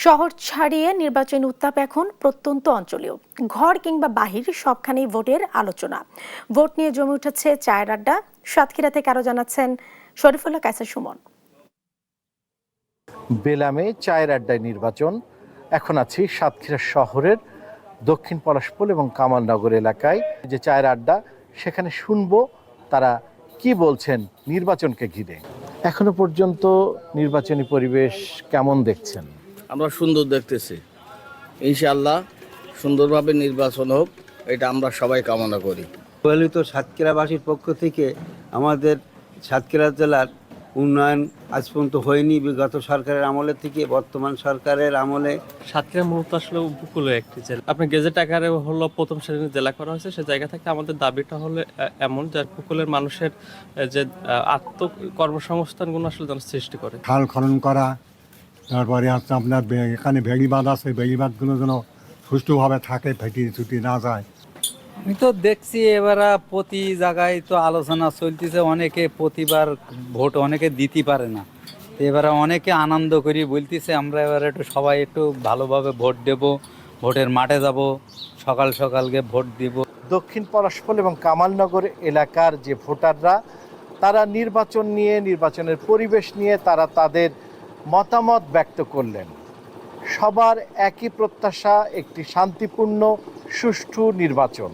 শহর ছাড়িয়ে নির্বাচনী উত্তাপ এখন প্রত্যন্ত অঞ্চলেও। ঘর কিংবা বাহির সবখানেই ভোটের আলোচনা। ভোট নিয়ে জমে উঠেছে চায়ের আড্ডা। সাতক্ষীরা থেকে আরো জানাচ্ছেন শরীফুল্লাহ কায়সার সুমন। বেলামে চায়ের আড্ডায় নির্বাচন। এখন আছি সাতক্ষীরা শহরের দক্ষিণ পলাশপুর এবং কামালনগর এলাকায়। যে চায়ের আড্ডা, সেখানে শুনবো তারা কি বলছেন নির্বাচনকে ঘিরে। এখনো পর্যন্ত নির্বাচনী পরিবেশ কেমন দেখছেন? আমরা সুন্দর দেখতেছি। ইনশাআল্লাহ সুন্দরভাবে নির্বাচন হোক, এটা আমরা সবাই কামনা করি। প্রবলিত সাতক্ষীরাবাসীর পক্ষ থেকে আমাদের সাতক্ষীরা জেলার উন্নয়ন আজ পর্যন্ত হয়নি। বিগত সরকারের আমলে থেকে বর্তমান সরকারের আমলে সাতক্ষীরা মূলত আসলে উপকূলে একটি জেলা। আপনার গেজেট আকারে হলো প্রথম শ্রেণীর জেলা করা হয়েছে। সে জায়গা থেকে আমাদের দাবিটা হলো এমন যে উপকূলের মানুষের যে কর্মসংস্থানগুলো আসলে যেন সৃষ্টি করে। খাল খনন করা, তারপরে হচ্ছে আপনার এখানে ভেড়িবাঁধ আছে, ভেড়িবাঁধগুলো যেন সুষ্ঠুভাবে থাকে, ফেটি ছুটি না যায়। আমি তো দেখছি এবার প্রতি জায়গায় তো আলোচনা চলতেছে, অনেকে প্রতিবার ভোট অনেকে দিতে পারে না। এবার অনেকে আনন্দ করি বলতেছে আমরা এবার একটু সবাই একটু ভালোভাবে ভোট দেব, ভোটের মাঠে যাব, সকাল সকাল গিয়ে ভোট দিব। দক্ষিণ পলাশপুর এবং কামালনগর এলাকার যে ভোটাররা, তারা নির্বাচন নিয়ে, নির্বাচনের পরিবেশ নিয়ে তারা তাদের মতামত ব্যক্ত করলেন। সবার একই প্রত্যাশা, একটি শান্তিপূর্ণ সুষ্ঠু নির্বাচন।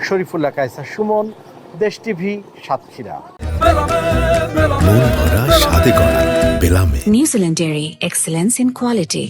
শরীফুল্লাহ কায়সার সুমন, দেশ TV, Satkhira. New Zealand Dairy, excellence in quality.